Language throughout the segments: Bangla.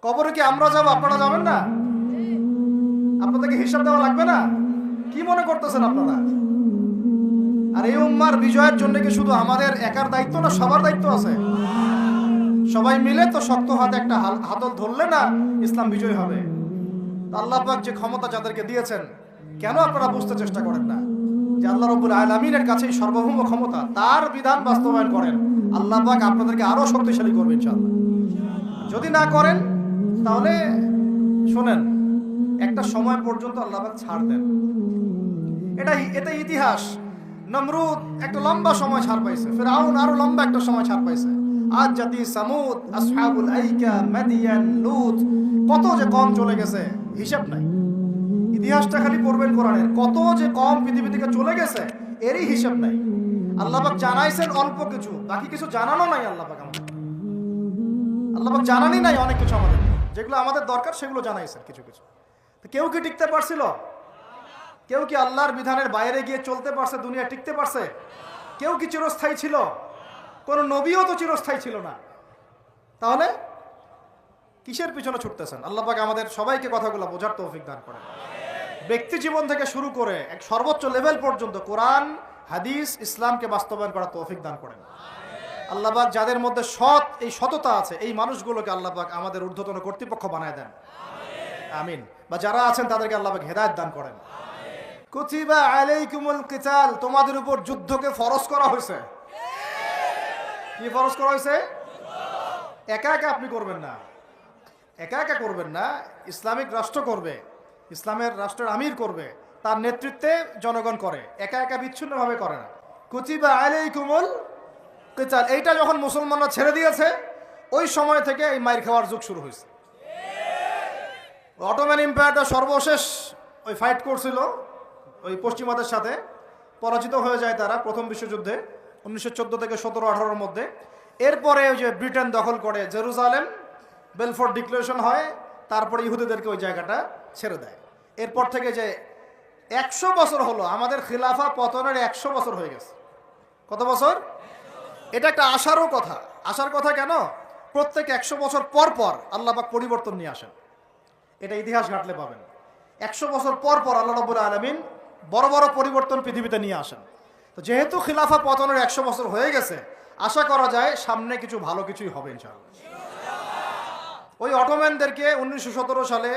কবরে কি আমরা যাবো, আপনারা যাবেন না? আপনাদেরকে হিসাব দেওয়া লাগবে না? কি মনে করতেছেন আপনারা? আর এই উম্মার বিজয়ের জন্য কি শুধু আমাদের একার দায়িত্ব না, সবার দায়িত্ব আছে? সবাই মিলে তো শক্ত হাতে একটা হাতল ধরলে না ইসলাম বিজয় হবে। আল্লাহ পাক যে ক্ষমতা যাদেরকে দিয়েছেন, কেন আপনারা বুঝতে চেষ্টা করেন না যে আল্লাহ রাব্বুল আলামিনের কাছেই সর্বভৌম ক্ষমতা, তার বিধান বাস্তবায়ন করেন, আল্লাহ পাক আপনাদেরকে আরো শক্তিশালী করবে ইনশাআল্লাহ। যদি না করেন তাহলে শোনেন, একটা সময় পর্যন্ত আল্লাহ পাক ছাড় দেন। এটা ইতিহাস। নমরুদ একটা লম্বা সময় ছাড় পাইছে, ফিরআউন আরো লম্বা একটা সময় ছাড় পাইছে, আদ জাতি সামুদ, আসহাবুল আইকা, মাদিয়ান, লূত, কত যে কম চলে গেছে হিসাব নাই। ইতিহাসটা খালি পড়বেন কোরআনের, কত যে কম পৃথিবী থেকে চলে গেছে এরই হিসাব নাই। আল্লাহ পাক জানাইছেন অল্প কিছু, বাকি কিছু জানানো নাই। আল্লাহ পাক জানানি নাই অনেক কিছু আমাদের, যেগুলো আমাদের দরকার সেগুলো জানাইছেন কিছু কিছু। তো কেউ কি টিকতে পারছিল? কেউ কি আল্লাহর বিধানের বাইরে গিয়ে চলতে পারছে? দুনিয়া টিকতে পারছে? কেউ কি চিরস্থায়ী ছিল? কোন নবীও তো চিরস্থায়ী ছিল না। তাহলে কিসের পিছনে ছুটতেছেন? আল্লাহ পাক আমাদের সবাইকে কথাগুলো বোঝার তৌফিক দান করেন। ব্যক্তি জীবন থেকে শুরু করে এক সর্বোচ্চ লেভেল পর্যন্ত কোরআন, হাদিস, ইসলামকে বাস্তবায়ন করার তৌফিক দান করেন। আল্লাহ পাক যাদের মধ্যে এই সততা আছে, এই মানুষগুলোকে আল্লাহ পাক আমাদের ঊর্ধ্বতন কর্তৃপক্ষ বানায় দেন, আমিন। বা যারা আছেন তাদেরকে আল্লাহ পাক হেদায়েত দান করেন। কুতিবা আলাইকুমুল কিতাল, তোমাদের উপর যুদ্ধকে ফরজ করা হয়েছে। কি ফরজ করা হয়েছে? একা একা আপনি করবেন না, একা একা করবেন না। ইসলামিক রাষ্ট্র করবে, ইসলামের রাষ্ট্রের আমির করবে, তার নেতৃত্বে জনগণ করে, একা একা বিচ্ছিন্নভাবে করে না। কুতিবা আলাইকুমুল কিতাল, এইটা যখন মুসলমানরা ছেড়ে দিয়েছে, ওই সময় থেকে এই মাইর খাওয়ার যুগ শুরু হয়েছে। অটোম্যান এম্পায়ারটা সর্বশেষ ওই ফাইট করছিল ওই পশ্চিমাদের সাথে, পরাজিত হয়ে যায় তারা প্রথম বিশ্বযুদ্ধে 1914 থেকে 17-18-র মধ্যে। এরপরে ওই যে ব্রিটেন দখল করে জেরুজালেম, বেলফোর্ট ডিক্লারেশন হয়, তারপরে ইহুদিদেরকে ওই জায়গাটা ছেড়ে দেয়। এরপর থেকে যে 100 বছর হলো, আমাদের খিলাফা পতনের 100 বছর হয়ে গেছে। কত বছর? এটা একটা আশারও কথা। আশার কথা কেন? প্রত্যেক 100 বছর পর পর আল্লাহ পাক পরিবর্তন নিয়ে আসেন। এটা ইতিহাস ঘাটলে পাবেন। 100 বছর পর পর আল্লাহ রাব্বুল আলামিন বড় বড় পরিবর্তন পৃথিবীতে নিয়ে আসেন। তো যেহেতু খিলাফা পতনের 100 বছর হয়ে গেছে, আশা করা যায় সামনে কিছু ভালো কিছুই হবে ইনশাআল্লাহ। ওই অটোম্যানদেরকে 1917 সালে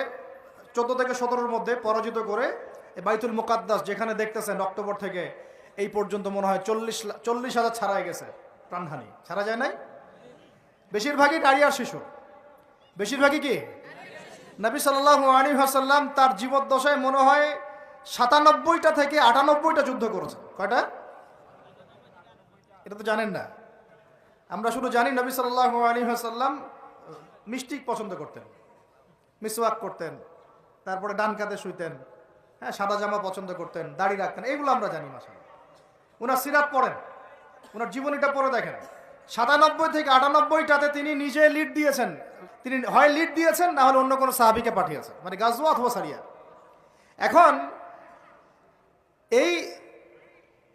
14 থেকে 17-র মধ্যে পরাজিত করে বাইতুল মুকাদ্দাস, যেখানে দেখতেছেন অক্টোবর থেকে এই পর্যন্ত মনে হয় 40,000 ছাড়াই গেছে, প্রাণহানি। ছাড়া যায় নাই? বেশিরভাগই নারী আর শিশু। বেশিরভাগই কি? নবী সাল্লাল্লাহু আলাইহি ওয়াসাল্লাম তার জীবদ্দশায় মনে হয় 97টা থেকে 98টা যুদ্ধ করেছেন। কয়টা? এটা তো জানেন না। আমরা শুধু জানি নবী সাল্লাল্লাহু আলাইহি ওয়াসাল্লাম মিষ্টি পছন্দ করতেন, মিসওয়াক করতেন, তারপরে ডান কাঁধে শুইতেন, হ্যাঁ, সাদা জামা পছন্দ করতেন, দাড়ি রাখতেন, এইগুলো আমরা জানি। মাশাআল্লাহ, ওনার সিরাত পড়েন, ওনার জীবনীটা পড়ে দেখেন। 97 থেকে 98টাতে তিনি নিজে লিড দিয়েছেন। তিনি হয় লিড দিয়েছেন, না হলে অন্য কোনো সাহাবীকে পাঠিয়েছেন, মানে গাজওয়া অথবা সারিয়া। এখন এই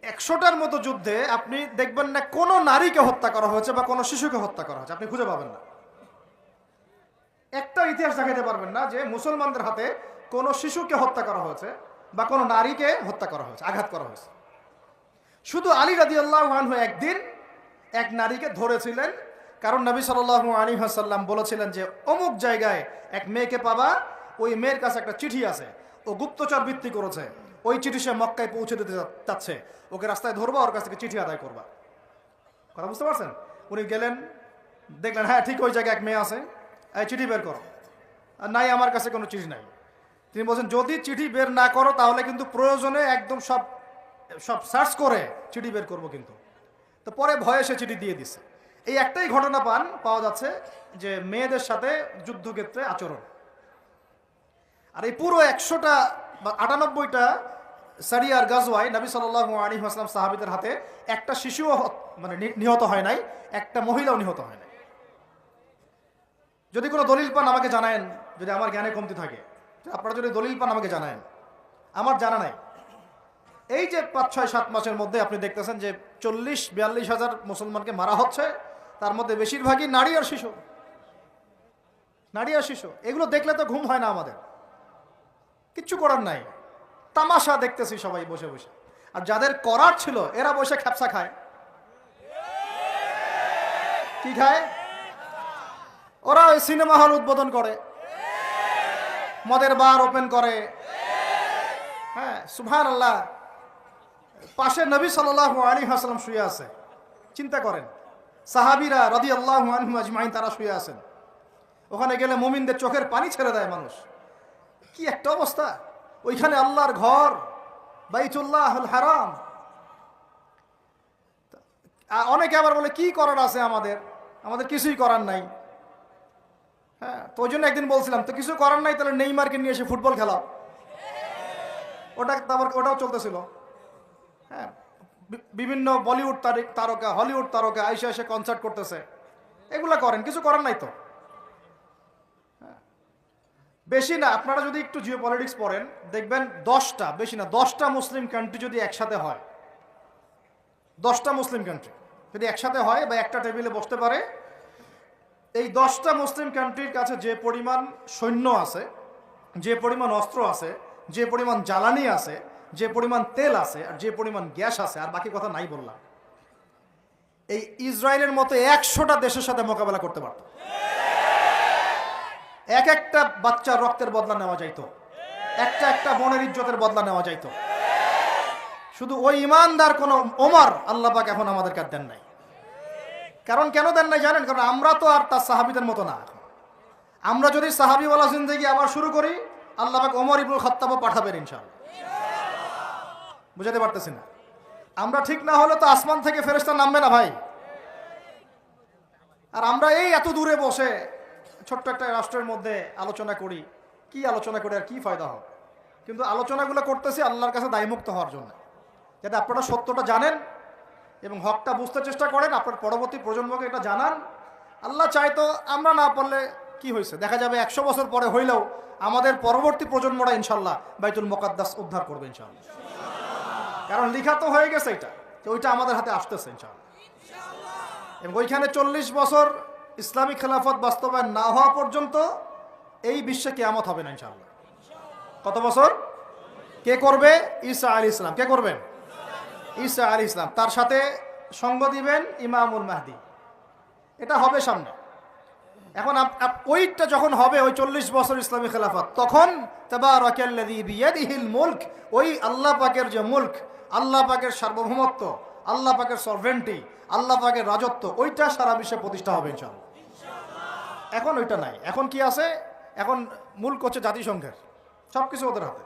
100টার মতো যুদ্ধে আপনি দেখবেন না কোনো নারীকে হত্যা করা হয়েছে বা কোনো শিশুকে হত্যা করা হয়েছে, আপনি খুঁজে পাবেন না। একটা ইতিহাস দেখাতে পারবেন না যে মুসলমানদের হাতে কোনো শিশুকে হত্যা করা হয়েছে বা কোনো নারীকে হত্যা করা হয়েছে, আঘাত করা হয়েছে। শুধু আলী রাদিয়াল্লাহু আনহু একদিন এক নারীকে ধরেছিলেন, কারণ নবী সাল্লাল্লাহু আলাইহি ওয়াসাল্লাম বলেছিলেন যে অমুক জায়গায় এক মেয়েকে পাবা, ওই মেয়ের কাছে একটা চিঠি আছে, ও গুপ্তচর বৃত্তি করেছে, ওই চিঠি সে মক্কায় পৌঁছে দিতে চাচ্ছে, ওকে রাস্তায় ধরবা, ওর কাছ থেকে চিঠি আদায় করবা। কথা বুঝতে পারছেন? উনি গেলেন, দেখলেন হ্যাঁ ঠিক ওই জায়গায় এক মেয়ে আছে, এই চিঠি বের করো। আর নাই, আমার কাছে কোনো চিঠি নাই। তিনি বলছেন যদি চিঠি বের না করো তাহলে কিন্তু প্রয়োজনে একদম সব সার্চ করে চিঠি বের করবো কিন্তু। তো পরে ভয়ে সে চিঠি দিয়ে দিছে। এই একটাই ঘটনা পাওয়া যাচ্ছে যে মেয়েদের সাথে যুদ্ধক্ষেত্রে আচরণ। আর এই পুরো 100টা বা 98টা সারিয়ার গাজওয়ায় নবী সাল্লাল্লাহু আলাইহি ওয়াসাল্লাম সাহাবীদের হাতে একটা শিশুও মানে নিহত হয় নাই, একটা মহিলাও নিহত হয় নাই। যদি কোনো দলিল পান আমাকে জানায়েন, যদি আমার জ্ঞানে কমতি থাকে। আপনারা যদি দলিল পান আমাকে জানায়েন, আমার জানা নাই। এই যে 5, 6, 7 মাসের মধ্যে আপনি দেখতেছেন যে 40-42 হাজার মুসলমানকে মারা হচ্ছে, তার মধ্যে বেশিরভাগই নারী আর শিশু। নারী আর শিশু, এগুলো দেখলে তো ঘুম হয় না আমাদের, কিচ্ছু করার নাই, তামাশা দেখতেছি সবাই বসে বসে। আর যাদের করার ছিল এরা বসে খ্যাপসা খায়। কি খায়? ওরা ওই সিনেমা হল উদ্বোধন করে, মদের বার ওপেন করে। হ্যাঁ, সুবহানাল্লাহ। পাশে নবী সাল্লাল্লাহু আলাইহি ওয়াসাল্লাম শুয়ে আছে, চিন্তা করেন। সাহাবীরা রাদিয়াল্লাহু আনহুম আজমাইন তারা শুয়ে আছেন। ওখানে গেলে মুমিনদের চোখের পানি ছেড়ে দেয় মানুষ। কি একটা অবস্থা! ওইখানে আল্লাহর ঘর বাইতুল্লাহুল হারাম। অনেকে আবার বলে কি করার আছে আমাদের, আমাদের কিছুই করার নাই। হ্যাঁ, তো ওই জন্য একদিন বলছিলাম তো কিছু করার নাই, তাহলে নেইমারকে নিয়ে এসে ফুটবল খেলাও। ওটাও চলতেছিল। হ্যাঁ, বিভিন্ন বলিউড তারকা, হলিউড তারকা আইসা এসে কনসার্ট করতেছে, এগুলা করেন, কিছু করার নাই তো। বেশি না, আপনারা যদি একটু জিও পলিটিক্স পড়েন দেখবেন 10টা, বেশি না 10টা মুসলিম কান্ট্রি যদি একসাথে হয়, 10টা মুসলিম কান্ট্রি যদি একসাথে হয় বা একটা টেবিলে বসতে পারে, এই 10টা মুসলিম কান্ট্রির কাছে যে পরিমাণ সৈন্য আছে, যে পরিমাণ অস্ত্র আছে, যে পরিমাণ জ্বালানি আছে, যে পরিমাণ তেল আছে, আর যে পরিমাণ গ্যাস আছে, আর বাকি কথা নাই বললাম, এই ইসরায়েলের মতো 100টা দেশের সাথে মোকাবেলা করতে পারত। এক একটা বাচ্চার রক্তের বদলা নেওয়া যাইতো, একটা একটা বোনের ইজ্জতের বদলা নেওয়া যাইতো। শুধু ওই ইমানদার কোন ওমর আল্লাহ পাক এখন আমাদেরকে দেন নাই। কারণ কেন দেন নাই জানেন? কারণ আমরা তো আর তার সাহাবীদের মতো না। আমরা যদি সাহাবীওয়ালা জিন্দেগি আবার শুরু করি, আল্লাহ পাক ওমর ইবনুল খাত্তাবও পাঠাবেন ইনশাআল্লাহ। বুঝাতে পারতেছি না? আমরা ঠিক না হলে তো আসমান থেকে ফেরেশতা নামবে না ভাই। আর আমরা এই এত দূরে বসে ছোট্ট একটা রাষ্ট্রের মধ্যে আলোচনা করি, কি আলোচনা করে আর কি ফায়দা হবে? কিন্তু আলোচনাগুলো করতেছি আল্লাহর কাছে দায়মুক্ত হওয়ার জন্য, যাতে আপনারা সত্যটা জানেন এবং হকটা বুঝতে চেষ্টা করেন, আপনার পরবর্তী প্রজন্মকে এটা জানান। আল্লাহ চাইতো আমরা না পারলে কি হয়েছে, দেখা যাবে 100 বছর পরে হইলেও আমাদের পরবর্তী প্রজন্মরা ইনশাল্লাহ বাইতুল মুকাদ্দাস উদ্ধার করবে ইনশাল্লাহ। কারণ লিখা তো হয়ে গেছে এটা, তো ওইটা আমাদের হাতে আসতেছে ইনশাল্লাহ। এবং ওইখানে 40 বছর ইসলামিক খেলাফত বাস্তবায়ন না হওয়া পর্যন্ত এই বিশ্বে কিয়ামত হবে না ইনশাআল্লাহ। কত বছর? কে করবে? ঈসা আলাইহিস সালাম। কে করবেন? ঈসা আলাইহিস সালাম। তার সাথে সঙ্গ দিবেন ইমামুল মাহদি। এটা হবে সামনে। এখন ওইটা যখন হবে, ওই 40 বছর ইসলামী খেলাফত, তখন তাবারাকাল্লাযী বিয়াদিহিল মুলক, ওই আল্লাহ পাকের যে মুলক, আল্লাহ পাকের সার্বভৌমত্ব, আল্লাহ পাকের সরভেন্টি, আল্লাহ পাকের রাজত্ব, ওইটা সারা বিশ্বে প্রতিষ্ঠা হবে ইনশাআল্লাহ। এখন ওইটা নাই। এখন কি আছে? এখন মুলক হচ্ছে জাতিসংঘের, সবকিছু ওদের হাতে।